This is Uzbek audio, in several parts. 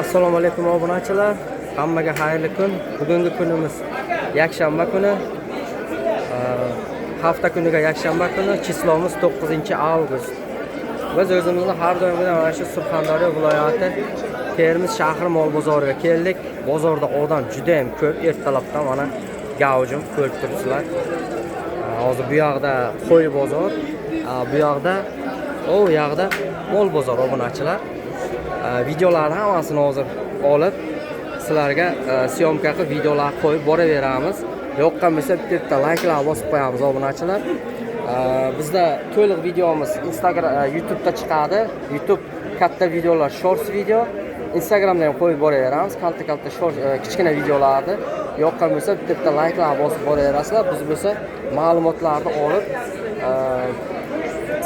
Assalomu alaykum obunachilar. Hammaga xayrli kun. Bugungi kunimiz yakshanba kuni. Hafta kuniga yakshanba kuni, chislomiz 9-avgust. Biz o'zimizni har doimgidek mana shu Surxondaryo viloyati Termiz shahri mol bozoriga keldik. Bozorda odam juda ham ko'p. Ertalabdan mana gavjum ko'rib turibsizlar. Hozir bu yoqda qo'y bozor, bu yoqda mol bozor obunachilar. Videolarni hammasini hozir olib sizlarga syomka qilib videolar qo'yib boraveramiz. Yoqqan bo'lsa bitta like'lar bosib qo'yamiz obunachilar. Bizda to'liq videomiz Instagram, YouTube'da chiqadi. YouTube katta videolar, shorts video. Instagramda ham qo'yib boraveramiz. Kalta short kichkina videolarni. Yoqqan bo'lsa bitta like'lar bosib boraverasizlar. Biz bo'lsa ma'lumotlarni olib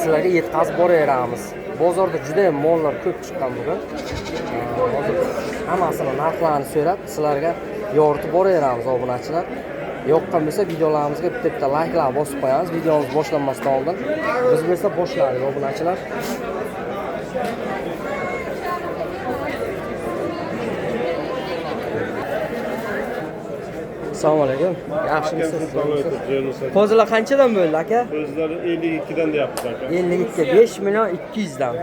sizlarga yetkazib boraveramiz. Bozorda juda ham mollar ko'p chiqqan bugun. Hozir hammasini narxlarini so'rab sizlarga yoritib boraveramiz obunachilar. Yoqqan bo'lsa videolarimizga bitta like'lar bosib qo'yamiz. Videomiz boshlanmasdan oldin biz bo'lsa boshlaylik obunachilar. Assalomu alaykum. Yaxshimisiz? Qo'zilar qanchadan bo'ldi aka? Qo'zilar 52 dan deyapti aka. 52, 5 million 200 dan.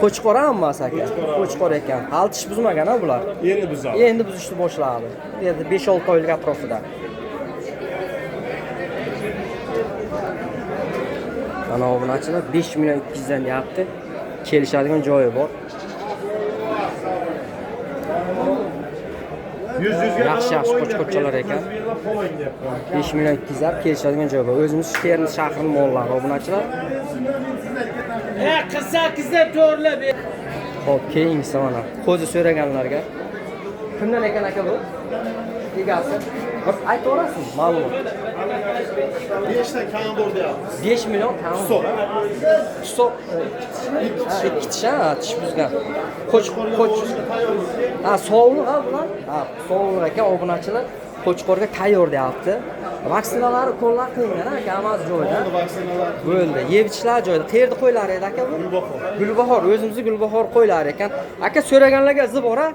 Qo'chqor hammasi aka. Qo'chqor ekan. Hali tish buzmagan-a bular? Endi buzadi. Endi buzishni boshladi. Endi 5-6 oylik atrofida. Mana obunachilar 5 million 200 dan deyapti. Kelishadigan joyi bor. Yaxshi qo'chqorchalar ekan. 5 million 200 dan kelishadigan joy bor. O'zimiz Termiz shahrining mollari obunachilar. Qizza to'g'rilab. Xo'p, keyingisi mana qo'zi so'raganlarga. Kimdan ekan aka bu? Egasi. Bir aytaverasizmi? Ma'lumot. 5 dan kam bor deyapti. 5 million kam. Hisob. Ikki tish buzgan. Qo'chqor. Sovliq bular. Sovliq ekan obunachilar. Qo'chqorga tayyor deyapti. Vaksinalari qo'llar qilingan aka, hammasi joyida. Bo'ldi. Yeb-ichishlar joyida. Qayerda qo'ylar edi aka bu? Gulbahor. O'zimizning Gulbahor qo'ylar ekan. Aka so'raganlarga izi bor-a?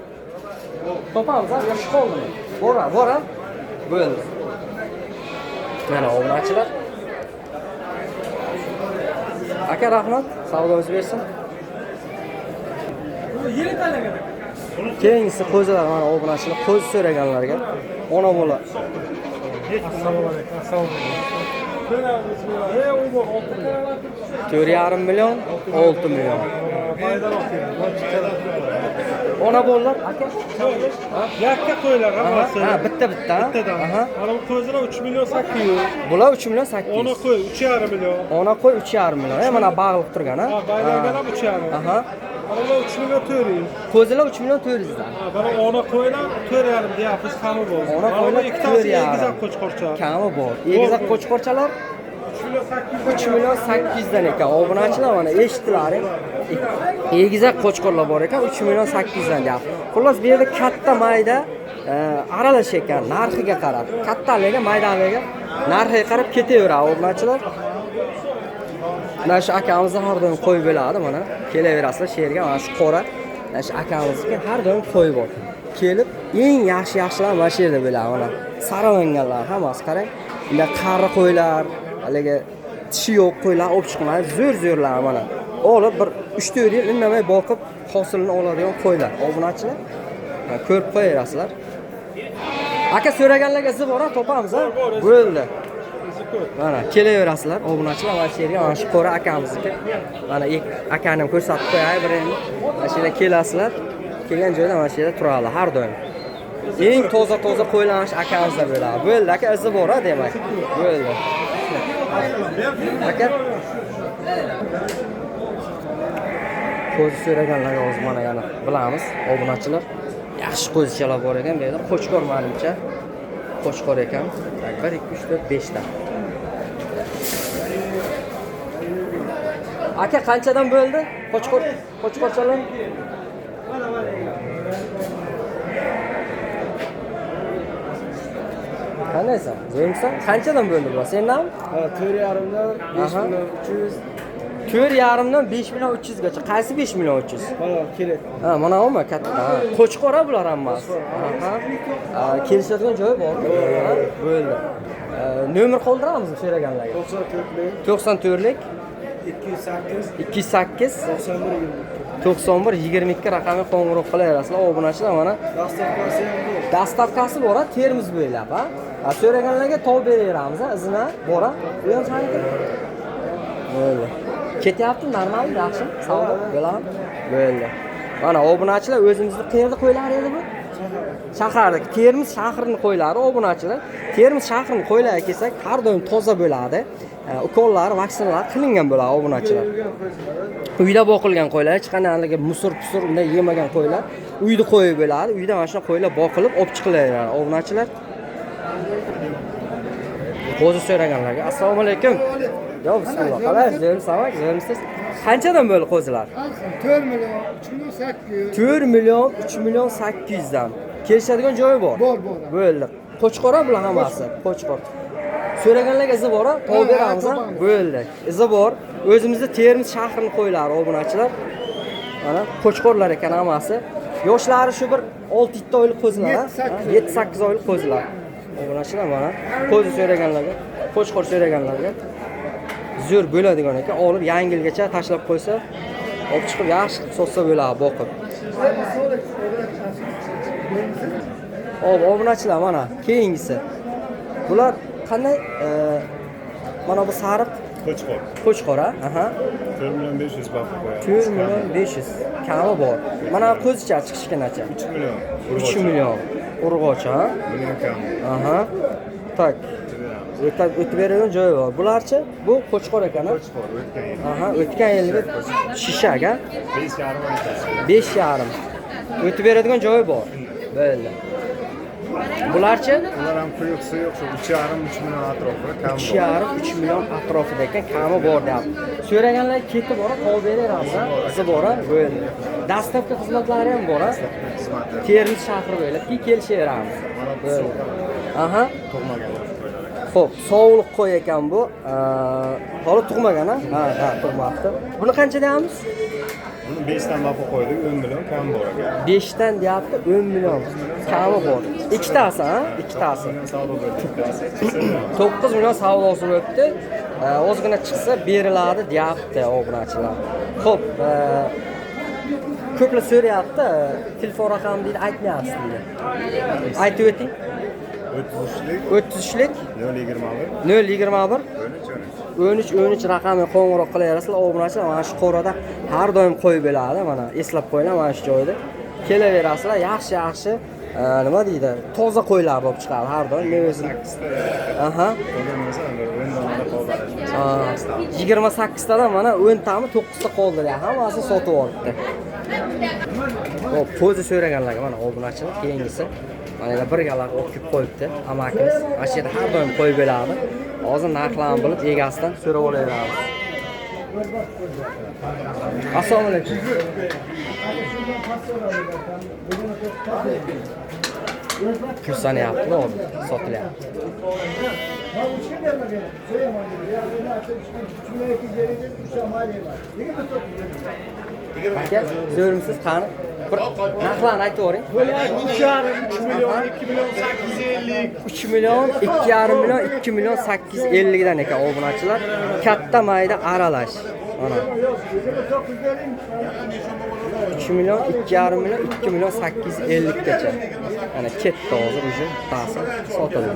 Topamiz, yosh qoldimi? Bora. Bo'ldi. Mana obunachilar. Aka rahmat, savdoingiz bersin. Keyingisi qo'zilar mana obunachilar, qo'zi so'raganlarga. Ona bola. Assalomu alaykum. 4,5 million, 6 million. Ona bolalar aka? Yakka qo'ylar hammasi. Bitta. Aha. Mana bu qo'zilar 3 million 800. Bular 3 million 800. Ona qo'y 3,5 million. Ona qo'y 3,5 million. Mana bog'liq turgan, ha? Baylarga ham 3,5. Aha. Mana 3 million 400. Qo'zilar 3 million 400 dan. Mana ona qo'ylar 4,5 deyapmiz, kami bor. Ona qo'ylar 2 egizak qo'chqorcha. Kami bor. Egizak qo'chqorchalar 3 million 800 dan ekan. Obunachilar mana eshitdilaring. Egizak qo'chqorlar bor ekan, 3 million 800 dan deyapti. Xullas bu yerda katta mayda aralash ekan, narxiga qarab. Kattalarga, maydalarga narxiga qarab ketaveradi obunachilar. Mana shu akamizni har doim qo'y bo'ladi mana. Kelaverasizlar sherga mana shu qora. Mana shu akamizga har doim qo'y bor. Kelib eng yaxshilar mana shu yerda bo'ladi mana. Saralanganlar hammasi qarang. Unda qari qo'ylar, haliga tishi yo'q qo'ylar olib chiqmay, zo'r-zo'rlar mana. Olib bir 3-4 yil indamay boqib hosilini oladigan qo'ylar. Obunachilar ko'rib qo'yarasizlar. Aka so'raganlarga izi bor-a, topamiz ha? Bo'ldi. Mana kelaverasizlar obunachilar, mana shu yerga mana shu qora akamizniki. Mana akani ham ko'rsatib qo'yay bir endi. Mana shu yerga kelasizlar. Kelgan joyda mana shu yerda turadi har doim. Eng toza qo'ylanish akamizda bo'ladi. Bo'ldi aka, izi bor-a demak. Bo'ldi. Aka qo'zi so'raganlarga hozir mana yana bilamiz obunachilar. Yaxshi qo'zichalar bor ekan bu yerda. Qo'chqor menimcha. Qo'chqor ekan. 1 2 3 4 5 ta. Aka qanchadan bo'ldi? Qo'chqorchalar? Qanaysan? Zo'ngsan? Qanchadan bo'ldi bu? Sendan? 4,5 dan 5 million 300. 4,5dan 5 million 300 gacha. Qaysi 5 million 300? Mana kerak. Ha, mana bu katta. Qo'chqora bular hammasi. Ha. Kelishadigan joyi bormi? Ha, bo'ldi. Nomer qoldiramizmi so'raganlarga? 94lik 208 91 22 raqamga qo'ng'iroq qilaverasizlar. Obunachilar mana Dastavkasi ham bor. dastavkasi bor, Termiz bo'ylab, ha. So'raganlarga topib beraveramiz, izini bor. Bu ham saniki. Bo'ldi. Ketyapti, normalmi, yaxshi? Savdo bo'ladimi? Bo'ldi. Mana obunachilar o'zimizni qayerda qo'ylar edi bu? Shaharda, Termiz shahrining qo'ylari obunachilar. Termiz shahrining qo'ylariga kelsak, har doim toza bo'ladi. Ukollar, vaksinalar qilingan bo'ladi obunachilar. Uyda boqilgan qo'ylar, hech qanday musur-pusur unday yemagan qo'ylar uyda qo'yib bo'ladi. Uyda mana shu qo'ylar boqilib, olib chiqilaveradi obunachilar. O'zi so'raganlarga assalomu alaykum. Yo, bismillah. Qalay, zo'rmisiz? Qanchadan bo'ldi qo'zilar? 4 million, 3 million 800. 4 million, 3 million 800 dan. Kelishadigan joyi bor. Bor. Bo'ldi. Qo'chqora bular hammasi. Qo'chqor. So'raganlarga izi bor, topib beramiz. Bo'ldi. Izi bor. O'zimizda Termiz shahrining qo'ylari obunachilar. Mana qo'chqorlar ekan hammasi. Yoshlari shu bir 6-7 oylik qo'zilar, 7-8 oylik qo'zilar. Obunachilar mana qo'zi so'raganlarga, qo'chqor so'raganlarga zo'r bo'ladigan ekan. Olib yangi yilgacha tashlab qo'ysa, olib chiqib yaxshi sotsa bo'ladi boqib. Obunachilar mana keyingisi. Bular qanday? Mana bu sariq Qo'chqor. qo'chqor, aha. 4 million 500 baqib qo'yadi. 4 million 500 kami bor. Mana qo'zicha chiqishganacha. 3 million. 3 million. Urg'och, ha? Million kam. Aha. Tak. O'tib beradigan joyi bor. Bularchi? Bu qo'chqor ekan, ha? Qo'chqor o'tgan yil. Aha, o'tgan yilgi shishaga 5,5 5,5. O'tib beradigan joyi bor. Bo'ldi. Bularchi? Ular ham quyuq suyuq, 3,5 million atrofida kam bor. 2,5-3 million atrofida ekan, kami bor deyapti. So'raganlar ketib borib, qolib beramiz, ha? Izi bor, ha? Bo'ldi. Dastavka xizmatlari ham bor, ha? Xizmati. Termiz shahri bo'ylab kelishaveramiz. Bo'ldi. Aha. Tug'maganlar qo'ylar. Xo'p, sovuqlik qo'y ekan bu. Hali tug'magan, ha? Ha, tug'mabdi. Buni qancha deyapmiz? Buni 5 dan baqib qo'ydik, 10 million kam bor ekan. 5 dan deyapti, 10 million kami bor. Ikkitasi, ha? Ikkitasi. Savdo bo'ldi. 9 million savdosi bo'libdi. Ozgina chiqsa beriladi deyapti obunachilar. Xo'p, ko'plar so'rayapti, telefon raqami deydi, aytmayapsiz deydi. Aytib o'ting. 33lik 021 13 raqamga qo'ng'iroq qilaverasizlar. Obunachilar mana shu qo'rada har doim qo'yib bo'ladi. Mana eslab qo'yinglar mana shu joyda. Kelaverasizlar, yaxshi nima deydi? Toza qo'ylar bo'lib chiqadi har doim. Men o'zim. Aha. 28 tadan mana 10 tami 9 ta qoldi. Hammasi sotib olibdi. Xo'p, qo'zi so'raganlarga mana obunachilar keyingisi. Mana bir galaq o'qib qo'yibdi amakimiz. Mana shu yerda har doim qo'yib bo'ladi. Hozir narxlarni bilib egasidan so'rab olaveramiz. Assalomu alaykum. Kursanyapti, hozir sotilyapti. Aka, zo'rmisiz qani? Bir narxlarni aytib o'ring. 3 million 2,5 million 2 million 850 dan ekan obunachilar. Katta mayda aralash. Mana 3 million 2,5 million 2 million 850 gacha. Mana ketdi hozir уже ta'sir sotildi.